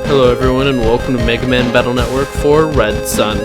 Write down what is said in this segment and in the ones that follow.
Hello everyone and welcome to Megaman Battle Network for Red Sun.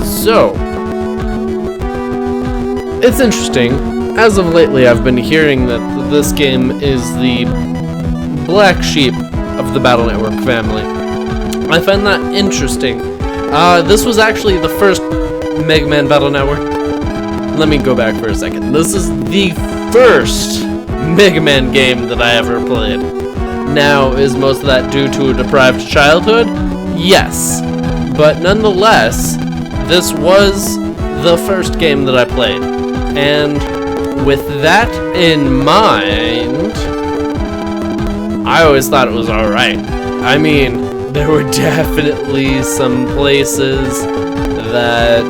So, it's interesting. As of lately, I've been hearing that this game is the black sheep of the Battle Network family. I find that interesting. This was actually the first Mega Man Battle Network. Let me go back for a second. This is the first Mega Man game that I ever played. Now, is most of that due to a deprived childhood? Yes. But nonetheless, this was the first game that I played. And with that in mind, I always thought it was alright. I mean, there were definitely some places that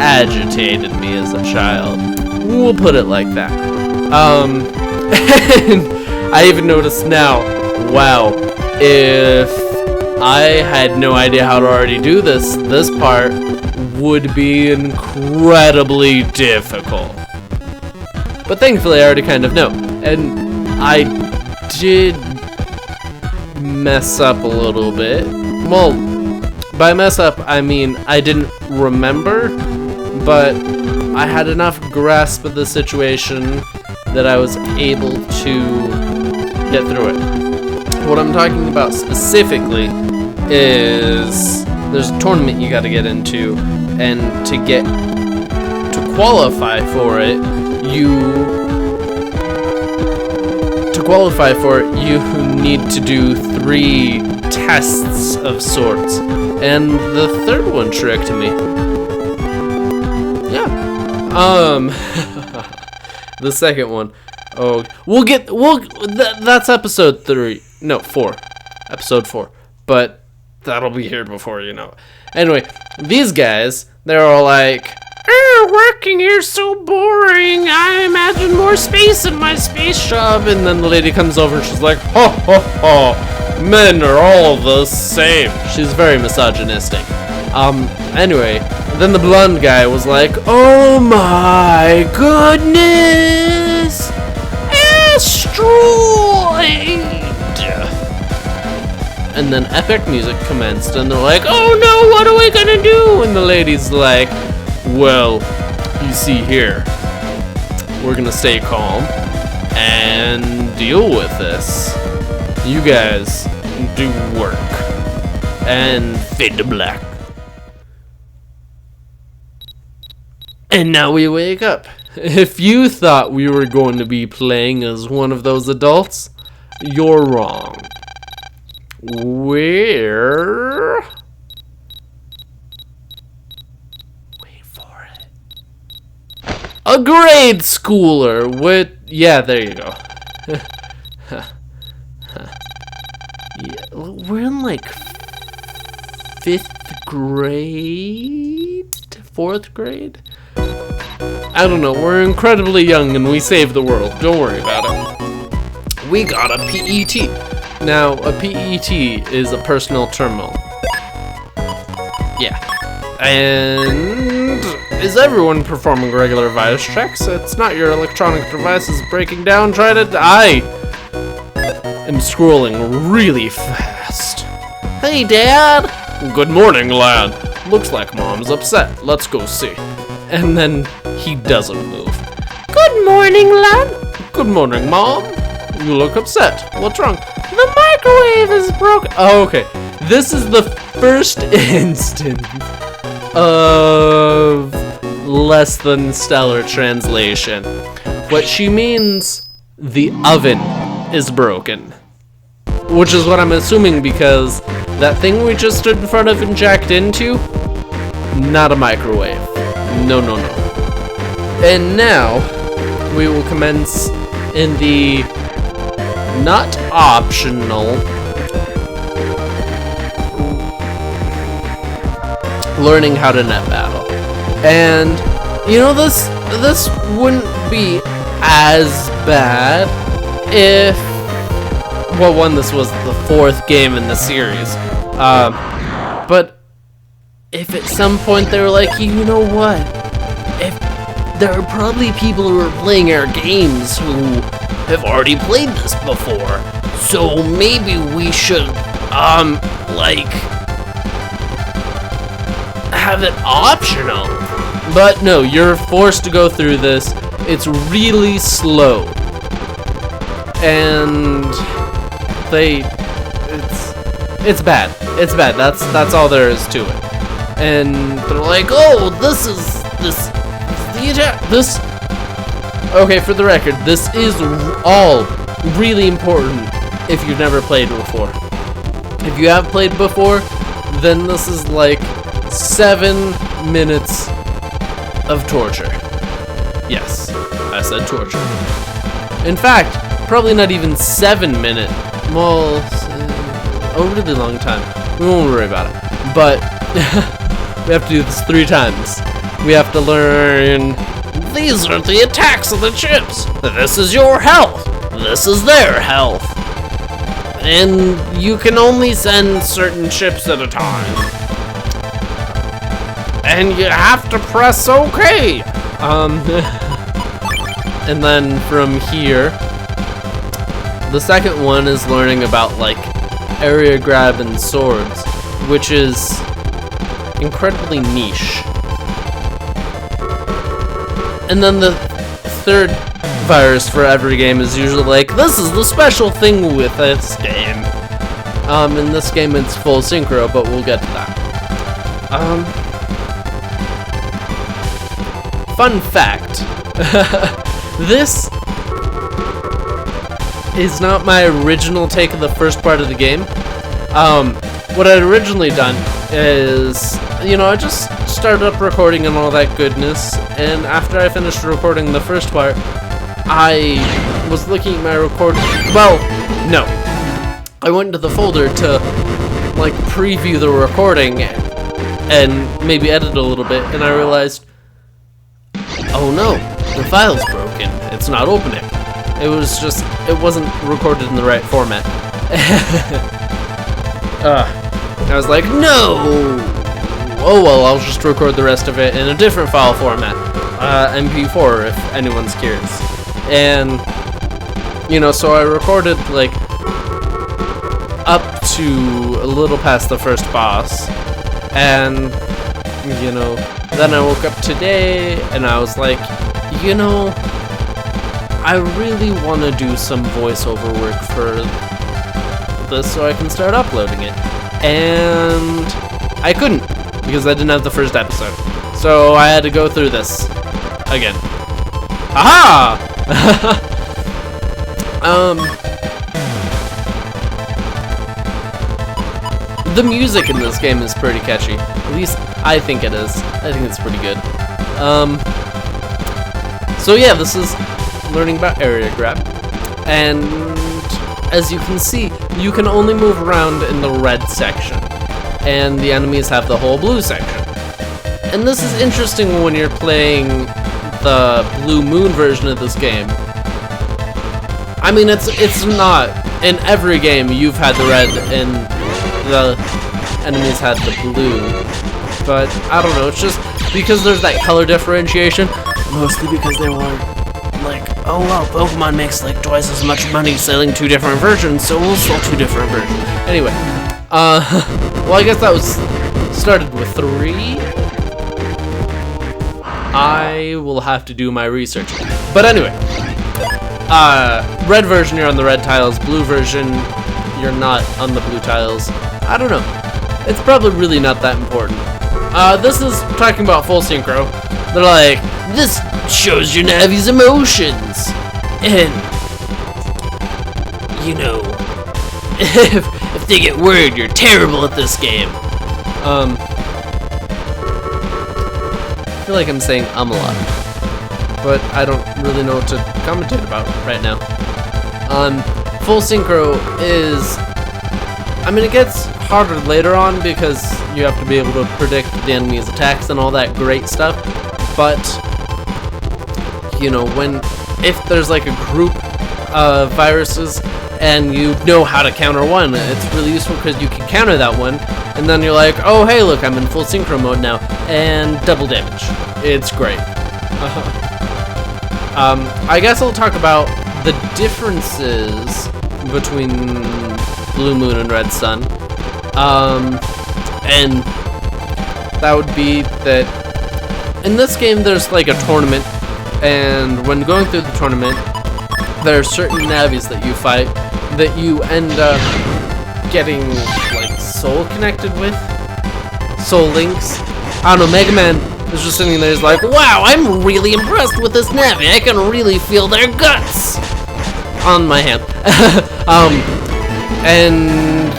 agitated me as a child. We'll put it like that. And I even noticed now, wow, if I had no idea how to already do this part would be incredibly difficult. But thankfully I already kind of know. And I did mess up a little bit. Well, by mess up I mean I didn't remember, but I had enough grasp of the situation that I was able to get through it. What I'm talking about specifically is there's a tournament you gotta get into, and to qualify for it, you need to do 3 tests of sorts, and the third one tricked me. Yeah. The second one. Oh, that's episode 3. No, 4. Episode 4. But that'll be here before you know. Anyway, these guys, they're all like, working here's so boring. I imagine more space in my space shop. And then the lady comes over and she's like, ho ho ho, men are all the same. She's very misogynistic. Anyway, then the blonde guy was like, oh my goodness, asteroid. And then epic music commenced, and they're like, oh no, what are we gonna do? And the lady's like, well, you see here, we're gonna stay calm and deal with this. You guys do work. And fade to black. And now we wake up. If you thought we were going to be playing as one of those adults, you're wrong. Wait for it. A grade schooler with, yeah, there you go. Yeah, we're in like 5th grade? 4th grade? I don't know, we're incredibly young and we save the world. Don't worry about it. We got a PET. Now, a PET is a personal terminal. Yeah. And is everyone performing regular virus checks? It's not your electronic devices breaking down. Try to... I am scrolling really fast. Hey, Dad! Good morning, lad. Looks like Mom's upset. Let's go see. And then he doesn't move. Good morning, lad. Good morning, Mom. You look upset. What's wrong? The microwave is broken. Oh, okay. This is the first instance of less than stellar translation. What she means, the oven is broken. Which is what I'm assuming, because that thing we just stood in front of and jacked into, not a microwave. No, no, no. And now, we will commence in the not optional learning how to net battle. And you know, this wouldn't be as bad if, well, one, this was the 4th game in the series, but if at some point they were like, you know what, if there are probably people who are playing our games who have already played this before, so maybe we should, like, have it optional. But no, you're forced to go through this. It's really slow. And it's bad. It's bad. That's all there is to it. And they're like, oh, this. Okay, for the record, this is all really important if you've never played before. If you have played before, then this is like 7 minutes of torture. Yes, I said torture. In fact, probably not even 7 minutes. Well, a really long time. We won't worry about it. But we have to do this 3 times. We have to learn, these are the attacks of the chips. This is your health. This is their health. And you can only send certain chips at a time. And you have to press OK. And then from here, the second one is learning about like area grab and swords, which is incredibly niche. And then the third virus for every game is usually like, this is the special thing with this game. In this game it's full synchro, but we'll get to that. Fun fact, this is not my original take of the first part of the game. What I'd originally done is, I just started up recording and all that goodness, and after I finished recording the first part, I was looking at my recording. Well, no. I went into the folder to, like, preview the recording and maybe edit a little bit, and I realized, oh no, the file's broken. It's not opening. It wasn't recorded in the right format. I was like, no! Oh well, I'll just record the rest of it in a different file format. MP4, if anyone's curious. And, so I recorded, like, up to a little past the first boss. And, then I woke up today, and I was like, I really want to do some voiceover work for this so I can start uploading it. And I couldn't, because I didn't have the first episode. So I had to go through this again. Aha! The music in this game is pretty catchy. At least I think it is. I think it's pretty good. So yeah, this is learning about area grab. And as you can see, you can only move around in the red section. And the enemies have the whole blue section. And this is interesting when you're playing the Blue Moon version of this game. I mean, it's not. In every game, you've had the red and the enemies had the blue. But, I don't know, it's just because there's that color differentiation. Mostly because they were like, oh well, Pokemon makes like twice as much money selling 2 different versions, so we'll sell 2 different versions. Anyway, well, I guess that was started with 3. I will have to do my research. But anyway, red version, you're on the red tiles. Blue version, you're not on the blue tiles. I don't know. It's probably really not that important. This is talking about full synchro. They're like, this shows your Navi's emotions. And, if they get worried, you're terrible at this game. I feel like I'm saying a lot, but I don't really know what to commentate about right now. Full synchro is, it gets harder later on because you have to be able to predict the enemy's attacks and all that great stuff, but, when if there's like a group of viruses and you know how to counter one, it's really useful because you can counter that one, and then you're like, oh hey, look, I'm in full synchro mode now, and double damage. It's great. I guess I'll talk about the differences between Blue Moon and Red Sun. And that would be that in this game there's like a tournament, and when going through the tournament there are certain navis that you fight that you end up getting like soul connected with, soul links. I don't know, Megaman is just sitting there, he's like, wow, I'm really impressed with this navi, I can really feel their guts on my hand. And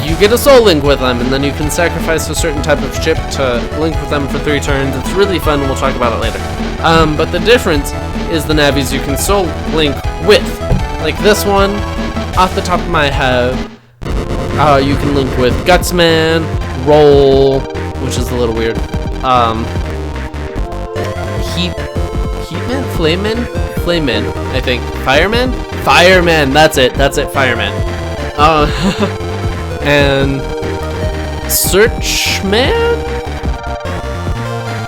you get a soul link with them, and then you can sacrifice a certain type of ship to link with them for 3 turns. It's really fun, we'll talk about it later. But the difference is the navis you can soul link with. Like this one, off the top of my head, you can link with Gutsman, Roll, which is a little weird, Heatman? Flameman, I think. Fireman? Fireman, that's it, Fireman. And Searchman?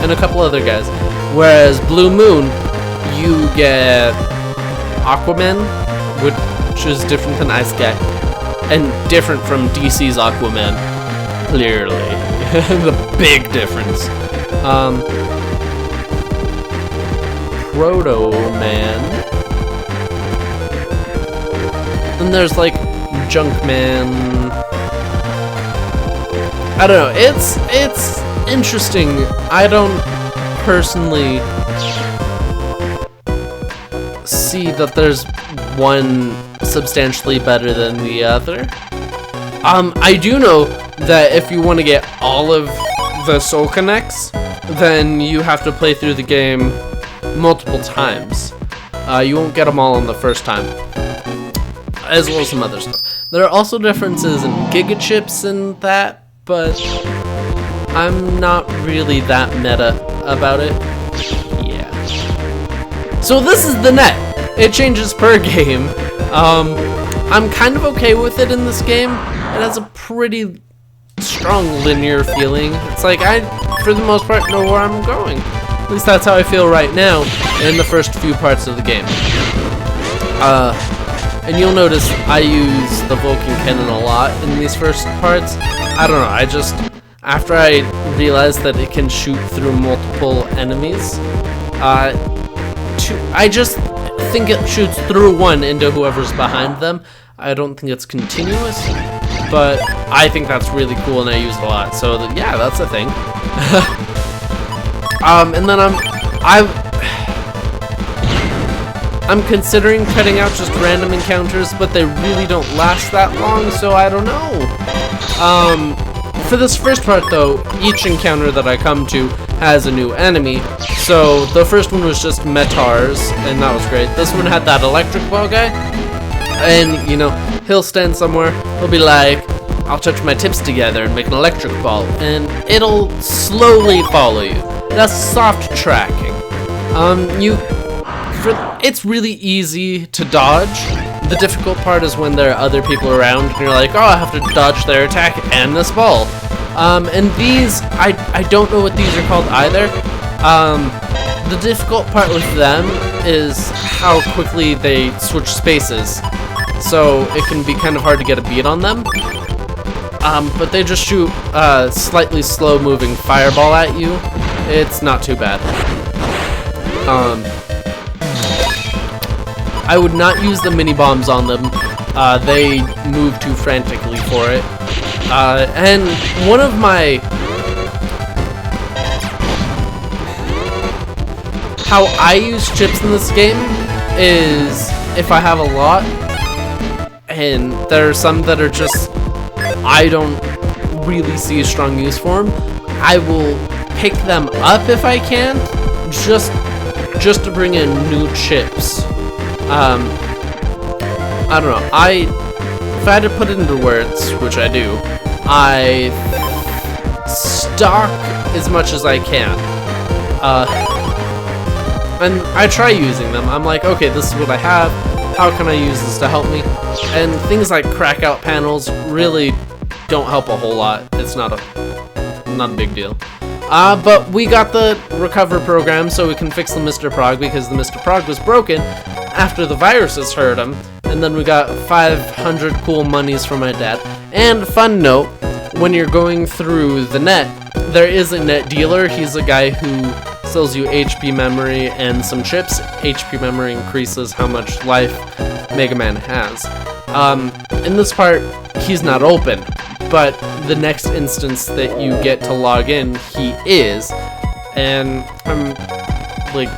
And a couple other guys. Whereas Blue Moon, you get Aquaman, which is different than Ice Guy, and different from DC's Aquaman, clearly. The big difference. Proto Man. And there's like Junkman. I don't know. It's interesting. I don't personally see that there's one substantially better than the other. I do know that if you want to get all of the soul connects, then you have to play through the game multiple times. You won't get them all on the first time, as well as some other stuff. There are also differences in giga chips and that, but I'm not really that meta about it. Yeah. So this is the net. It changes per game. I'm kind of okay with it in this game. It has a pretty strong linear feeling. It's like I, for the most part, know where I'm going. At least that's how I feel right now in the first few parts of the game. And you'll notice I use the Vulcan cannon a lot in these first parts. I don't know, I just, after I realized that it can shoot through multiple enemies, I just think it shoots through one into whoever's behind them. I don't think it's continuous, but I think that's really cool and I use it a lot. So yeah, that's a thing. And then I'm considering cutting out just random encounters, but they really don't last that long, so I don't know. For this first part though, each encounter that I come to has a new enemy. So the first one was just Metars, and that was great. This one had that electric ball guy, and you know, he'll stand somewhere, he'll be like, I'll touch my tips together and make an electric ball, and it'll slowly follow you. That's soft tracking. It's really easy to dodge. The difficult part is when there are other people around and you're like, oh, I have to dodge their attack and this ball. And these, I don't know what these are called either. The difficult part with them is how quickly they switch spaces. So it can be kind of hard to get a beat on them. But they just shoot a slightly slow moving fireball at you. It's not too bad. I would not use the mini bombs on them. They move too frantically for it. And one of my... How I use chips in this game is if I have a lot, and there are some that are just... I don't really see a strong use for them, I will pick them up if I can, just to bring in new chips. I don't know, if I had to put it into words, which I do, I stock as much as I can. And I try using them. I'm like, okay, this is what I have. How can I use this to help me? And things like crack out panels really don't help a whole lot. It's not a big deal. But we got the recover program so we can fix the Mr. Prog, because the Mr. Prog was broken after the viruses hurt him. And then we got 500 cool monies from my dad. And fun note, when you're going through the net, there is a net dealer. He's a guy who sells you HP memory and some chips. HP memory increases how much life Megaman has. In this part, he's not open, but the next instance that you get to log in, he is. And I'm like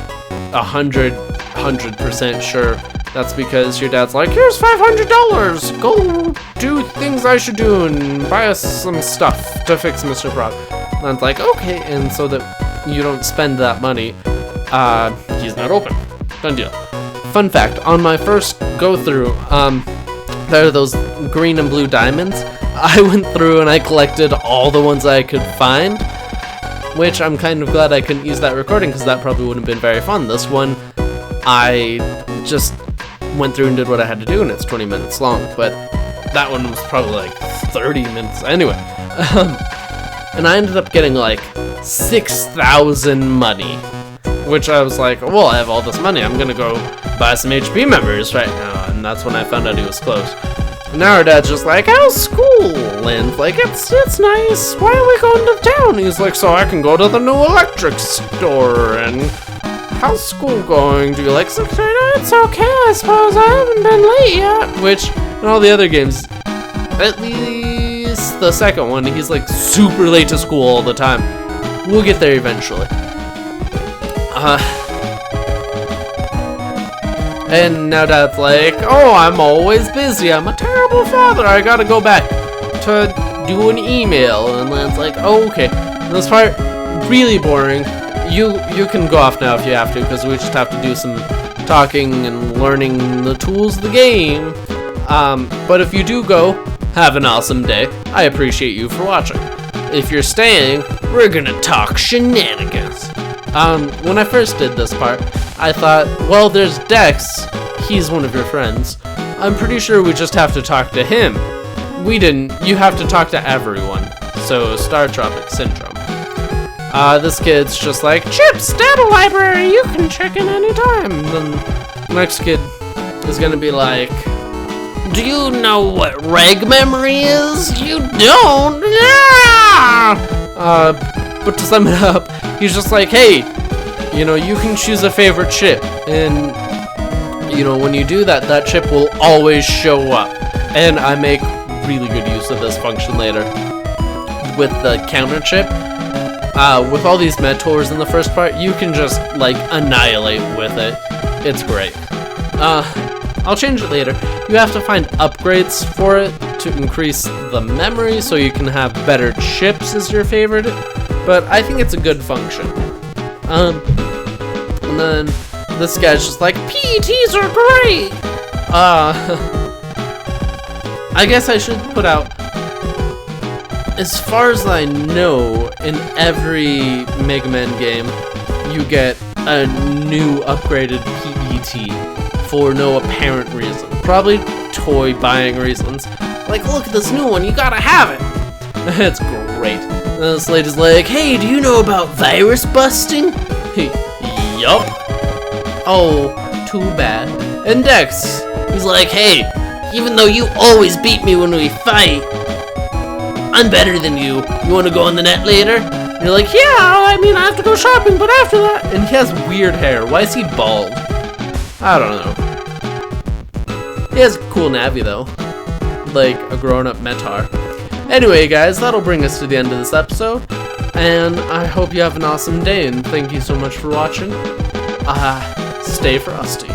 100% sure that's because your dad's like, here's $500, go do things I should do and buy us some stuff to fix Mr. Prog. And I'm like, okay, and so that you don't spend that money, he's not open. Done deal. Fun fact, on my first go through, there are those green and blue diamonds. I went through and I collected all the ones I could find, which I'm kind of glad I couldn't use that recording because that probably wouldn't have been very fun. This one, I just went through and did what I had to do, and it's 20 minutes long, but that one was probably like 30 minutes anyway. And I ended up getting like 6,000 money, which I was like, well, I have all this money, I'm gonna go buy some HP memories right now, and that's when I found out he was closed. And now our dad's just like, how's school? And like, it's nice, why are we going to town? He's like, so I can go to the new electric store, and how's school going? Do you like something? It's okay, I suppose. I haven't been late yet. Which, in all the other games, at least the second one, he's like super late to school all the time. We'll get there eventually. And now Dad's like, oh, I'm always busy. I'm a terrible father. I gotta go back to do an email. And Lan's like, oh, okay. This part, really boring. You can go off now if you have to, because we just have to do some talking and learning the tools of the game. But if you do go, have an awesome day. I appreciate you for watching. If you're staying, we're gonna talk shenanigans. When I first did this part, I thought, well, there's Dex. He's one of your friends. I'm pretty sure we just have to talk to him. We didn't. You have to talk to everyone. So, Star Tropic Syndrome. This kid's just like, Chips, data library, you can check in anytime. Then the next kid is gonna be like, do you know what reg memory is? You don't? But to sum it up, he's just like, hey, you know, you can choose a favorite chip, and, you know, when you do that, that chip will always show up. And I make really good use of this function later with the counter chip. With all these mentors in the first part, you can just, like, annihilate with it. It's great. I'll change it later. You have to find upgrades for it to increase the memory so you can have better chips as your favorite, but I think it's a good function. And then this guy's just like, PETs are great! I guess I should put out, as far as I know, in every Mega Man game, you get a new upgraded PET for no apparent reason. Probably toy buying reasons. Like, look at this new one, you gotta have it! It's great. And this lady's like, hey, do you know about virus busting? Yup. Oh, too bad. And Dex, he's like, hey, even though you always beat me when we fight, I'm better than you. You want to go on the net later? And you're like, yeah, I mean, I have to go shopping, but after that... And he has weird hair. Why is he bald? I don't know. He has a cool navi, though. Like a grown-up Metar. Anyway, guys, that'll bring us to the end of this episode. And I hope you have an awesome day, and thank you so much for watching. Stay frosty.